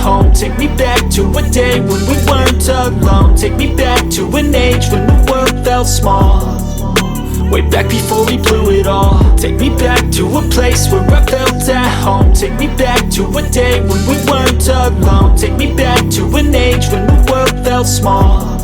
home. Take me back to a day when we weren't alone. Take me back to an age when the world felt small, way back before we blew it all. Take me back to a place where I felt at home. Take me back to a day when we weren't alone. Take me back to an age when the world felt small,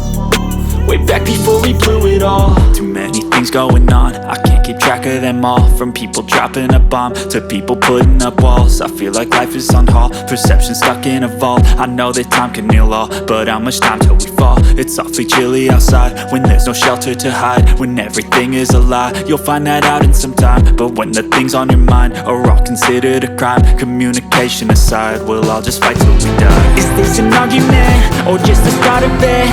way back before we blew it all. Too many things going on, I can't keep track of them all. From people dropping a bomb to people putting up walls. I feel like life is on hold, perception stuck in a vault. I know that time can heal all, but how much time till we fall? It's awfully chilly outside when there's no shelter to hide. When everything is a lie, you'll find that out in some time. But when the things on your mind are all considered a crime, communication aside, we'll all just fight till we die. Is this an argument or just the start of it?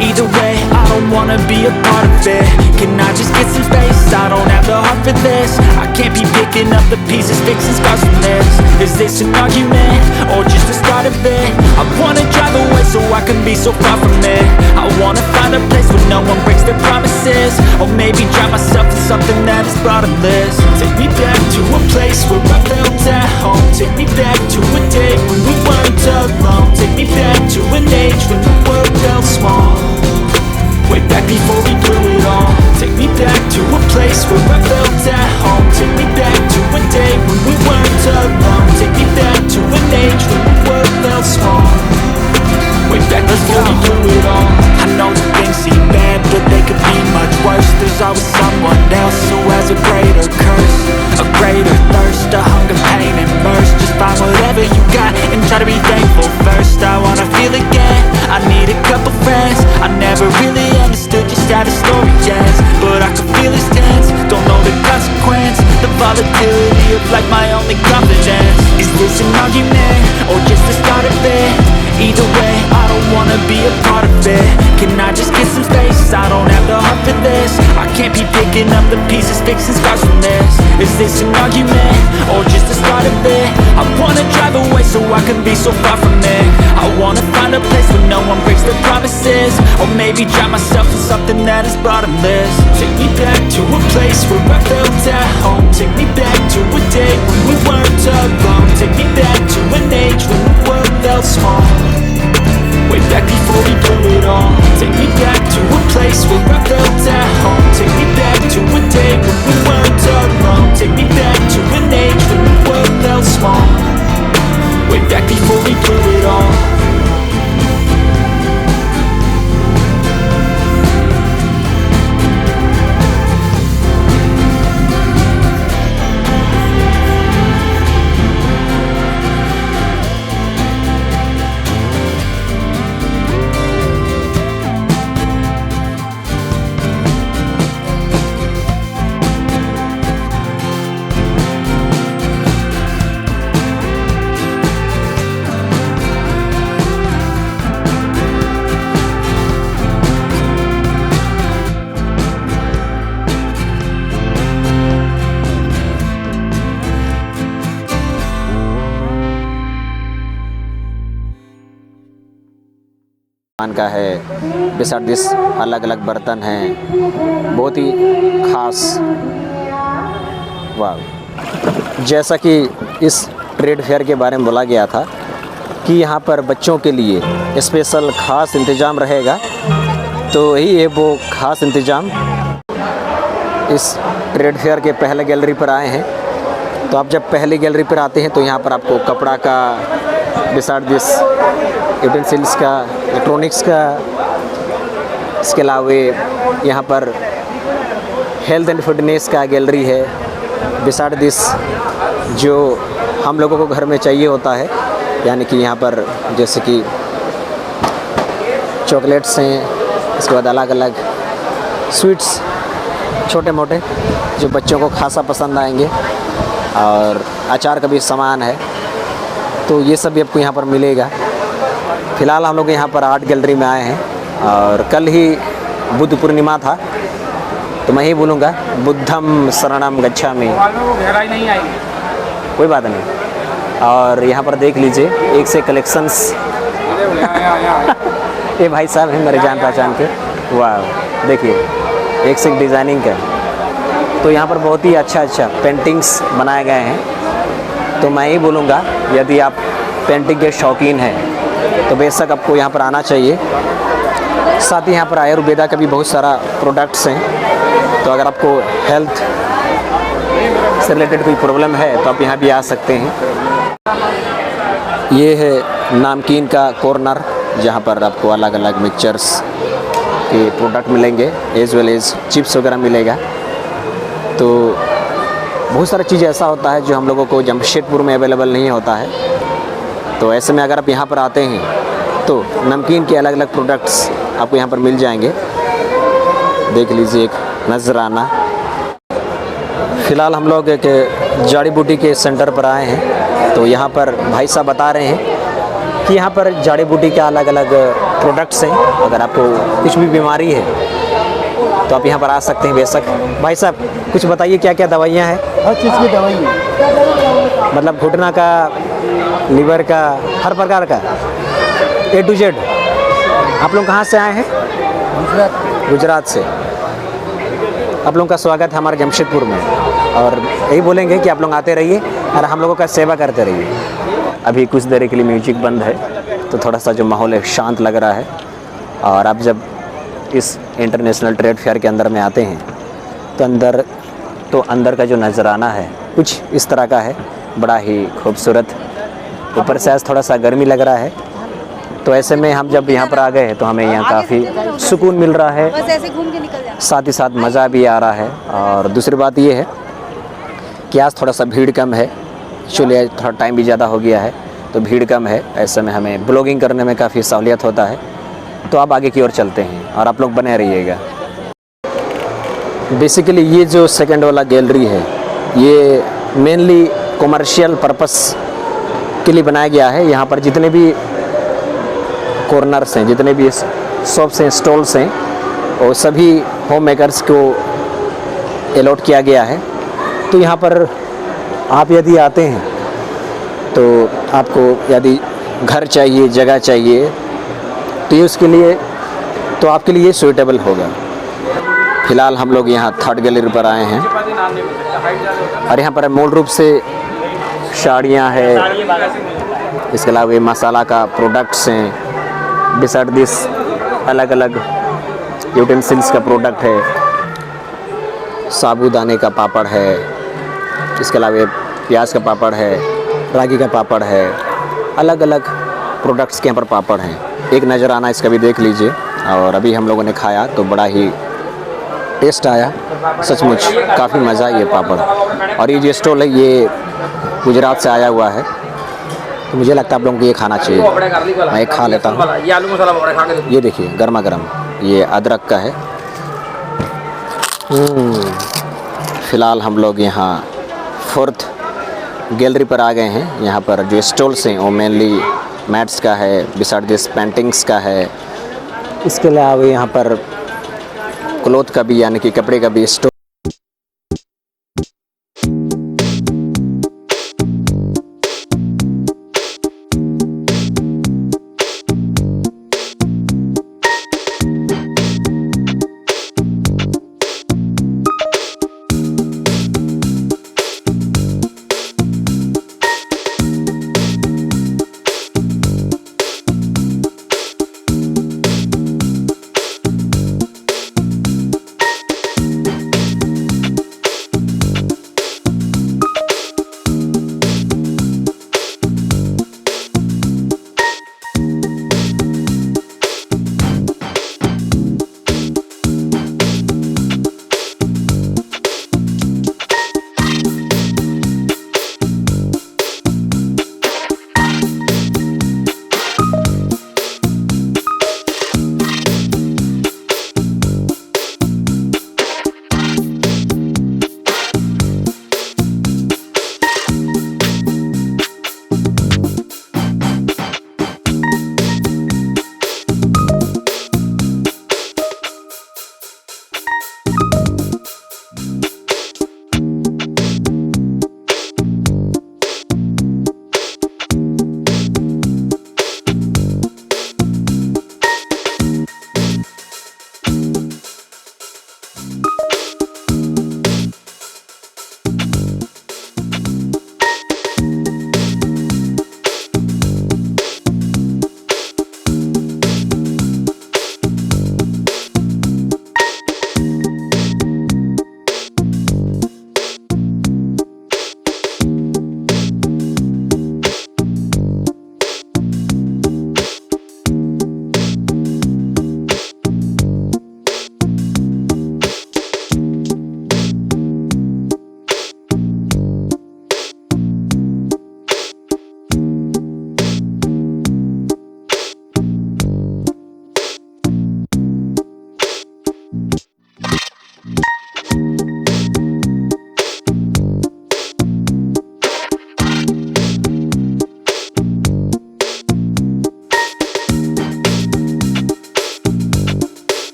Either way, I don't wanna be a part of it. Can I just get some space? I don't have the heart for this. I can't be picking up the pieces, fixing scars from this. Is this an argument or just the start of it? I wanna drive away so I can be so far from it. I wanna find a place where no one breaks their promises, or maybe drown myself in something that is bottomless. Take me back to a place where I felt at home. Take me back to a day when we weren't alone. Take me back to an age when the world felt small, way back before we blew it all. Take me back to a place where I felt at home. Take me back to a day when we weren't alone. Take me back to an age when the world felt small, way back before we blew it all. I know that things seem bad, but they could be much worse. There's always someone else who has a greater curse, a greater thirst, a hunger, pain, and mercy. Just find whatever you got and try to be thankful first. I wanna feel again, I need a couple friends. I never really understood just how the story ends, but I can feel it's tense. Don't know the consequence, the volatility of like my only confidence. Is this an argument or just the start of it? Either way, I don't wanna be a part of it. Can I just get some space? I don't have the heart for this. I can't be picking up the pieces, fixing scars from this. Is this an argument or just the start of it? I wanna drive away so I can be so far from it. I wanna find a place where no one breaks their promises, or maybe drown myself in something that is bottomless. Take me back to a place where I felt at home. Take me back to a day when we weren't alone. Take me back to an age when the world felt small, way back before we blew it all. Take me back to a place where I felt at home. Take me back to a day when we weren't alone. Take me back to an age when the world felt small, way back before we blew it all. का है बिसार this अलग अलग बर्तन हैं, बहुत ही ख़ास। वाह, जैसा कि इस ट्रेड फेयर के बारे में बोला गया था कि यहाँ पर बच्चों के लिए स्पेशल ख़ास इंतज़ाम रहेगा, तो यही है वो ख़ास इंतज़ाम। इस ट्रेड फेयर के पहले गैलरी पर आए हैं, तो आप जब पहली गैलरी पर आते हैं तो यहाँ पर आपको कपड़ा का, बिसार दिस यूटेंसिल्स का, इलेक्ट्रॉनिक्स का, इसके अलावा यहाँ पर हेल्थ एंड फिटनेस का गैलरी है। बिसार दिस जो हम लोगों को घर में चाहिए होता है, यानी कि यहाँ पर जैसे कि चॉकलेट्स हैं, इसके बाद अलग अलग स्वीट्स छोटे मोटे जो बच्चों को खासा पसंद आएंगे, और अचार का भी सामान है, तो ये सब भी आपको यहाँ पर मिलेगा। फ़िलहाल हम लोग यहाँ पर आर्ट गैलरी में आए हैं, और कल ही बुद्ध पूर्णिमा था, तो मैं ही बोलूँगा बुद्धम शरणम गच्छामि। कोई बात नहीं। और यहाँ पर देख लीजिए एक से कलेक्शंस ये भाई साहब हैं मेरे जान पहचान के। वाह, देखिए एक से एक डिज़ाइनिंग का, तो यहाँ पर बहुत ही अच्छा पेंटिंग्स बनाए गए हैं। तो मैं ही बोलूँगा यदि आप पेंटिंग के शौकीन हैं तो बेशक आपको यहाँ पर आना चाहिए। साथ ही यहाँ पर आयुर्वेदा का भी बहुत सारा प्रोडक्ट्स हैं, तो अगर आपको हेल्थ से रिलेटेड कोई प्रॉब्लम है तो आप यहाँ भी आ सकते हैं। ये है नामकीन का कॉर्नर, जहाँ पर आपको अलग अलग मिक्सचर्स के प्रोडक्ट मिलेंगे, एज वेल एज चिप्स वगैरह मिलेगा। तो बहुत सारा चीज़ ऐसा होता है जो हम लोगों को जमशेदपुर में अवेलेबल नहीं होता है। तो ऐसे में अगर आप यहाँ पर आते हैं तो नमकीन के अलग अलग प्रोडक्ट्स आपको यहाँ पर मिल जाएंगे। देख लीजिए एक नजराना। फ़िलहाल हम लोग एक जड़ी बूटी के सेंटर पर आए हैं, तो यहाँ पर भाई साहब बता रहे हैं कि यहाँ पर जड़ी बूटी के अलग अलग प्रोडक्ट्स हैं। अगर आपको कुछ भी बीमारी है तो आप यहाँ पर आ सकते हैं बेशक। भाई साहब कुछ बताइए क्या क्या दवाइयाँ हैं? हर चीज़ की दवाई है, मतलब घुटना का, लीवर का, हर प्रकार का A to Z। आप लोग कहाँ से आए हैं? गुजरात से। आप लोगों का स्वागत है हमारे जमशेदपुर में, और यही बोलेंगे कि आप लोग आते रहिए और हम लोगों का सेवा करते रहिए। अभी कुछ देर के लिए म्यूजिक बंद है, तो थोड़ा सा जो माहौल है शांत लग रहा है। और आप जब इस इंटरनेशनल ट्रेड फेयर के अंदर में आते हैं तो अंदर का जो नजराना है कुछ इस तरह का है, बड़ा ही खूबसूरत। ऊपर से आज थोड़ा सा गर्मी लग रहा है, तो ऐसे में हम जब यहाँ पर आ गए तो हमें यहाँ काफ़ी सुकून मिल रहा है, बस ऐसे घूम के निकल जाना। साथ ही साथ मज़ा भी आ रहा है। और दूसरी बात ये है कि आज थोड़ा सा भीड़ कम है, चलिए थोड़ा टाइम भी ज़्यादा हो गया है तो भीड़ कम है। ऐसे में हमें ब्लॉगिंग करने में काफ़ी सहूलियत होता है। तो आप आगे की ओर चलते हैं और आप लोग बने रहिएगा। बेसिकली ये जो सेकंड वाला गैलरी है ये मेनली कमर्शियल पर्पस के लिए बनाया गया है। यहाँ पर जितने भी कॉर्नर्स हैं, जितने भी शॉप्स हैं, स्टॉल्स हैं, और सभी होम मेकर्स को अलॉट किया गया है। तो यहाँ पर आप यदि आते हैं तो आपको यदि घर चाहिए, जगह चाहिए, तो ये उसके लिए तो आपके लिए सूटेबल होगा। फ़िलहाल हम लोग यहाँ थर्ड गैलरी पर आए हैं और यहाँ पर मूल रूप से साड़ियाँ हैं, इसके अलावा ये मसाला का प्रोडक्ट्स हैं। बिसाइड दिस अलग अलग यूटेंसिल्स का प्रोडक्ट है, साबूदाने का पापड़ है, इसके अलावा ये प्याज का पापड़ है, रागी का पापड़ है, अलग अलग प्रोडक्ट्स के यहाँ पर पापड़ हैं। एक नज़राना इसका भी देख लीजिए। और अभी हम लोगों ने खाया तो बड़ा ही टेस्ट आया, सचमुच काफ़ी मज़ा ये पापड़। और ये जो स्टॉल है ये गुजरात से आया हुआ है, तो मुझे लगता है आप लोगों को ये खाना चाहिए। मैं एक खा लेता हूँ। ये देखिए गर्मा गर्म, ये अदरक का है। फ़िलहाल हम लोग यहाँ फोर्थ गैलरी पर आ गए हैं। यहाँ पर जो स्टॉल्स हैं वो मेनली मैट्स का है, बिसाइड दिस पेंटिंग्स का है। इसके अलावा यहाँ पर क्लॉथ का भी, यानी कि कपड़े का भी स्टॉल।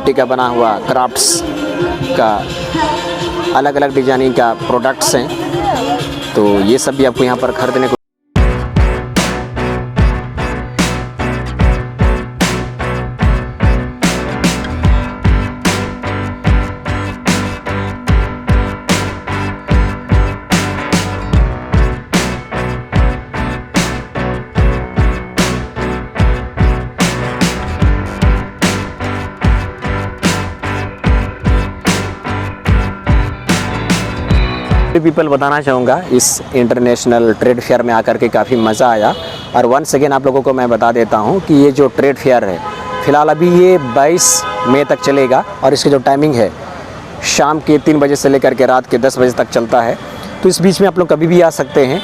मिट्टी का बना हुआ क्राफ्ट्स का अलग अलग डिजाइनिंग का प्रोडक्ट्स हैं, तो ये सब भी आपको यहाँ पर खरीदने को पीपल बताना चाहूँगा इस इंटरनेशनल ट्रेड फेयर में आकर के काफ़ी मज़ा आया। और वंस अगेन आप लोगों को मैं बता देता हूँ कि ये जो ट्रेड फेयर है फ़िलहाल अभी ये 22 मई तक चलेगा और इसकी जो टाइमिंग है शाम के 3 बजे से लेकर के रात के 10 बजे तक चलता है। तो इस बीच में आप लोग कभी भी आ सकते हैं।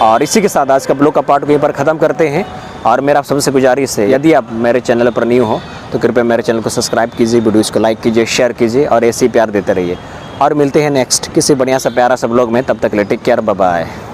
और इसी के साथ आज का ब्लॉग का पार्ट को यहीं पर ख़त्म करते हैं। और मेरा आप सबसे गुजारिश है, यदि आप मेरे चैनल पर न्यू हो तो कृपया मेरे चैनल को सब्सक्राइब कीजिए, वीडियोज़ को लाइक कीजिए, शेयर कीजिए और ऐसे ही प्यार देते रहिए। और मिलते हैं नेक्स्ट किसी बढ़िया सा प्यारा सा ब्लॉग में। तब तक के लिए टेक केयर, बाय बाय।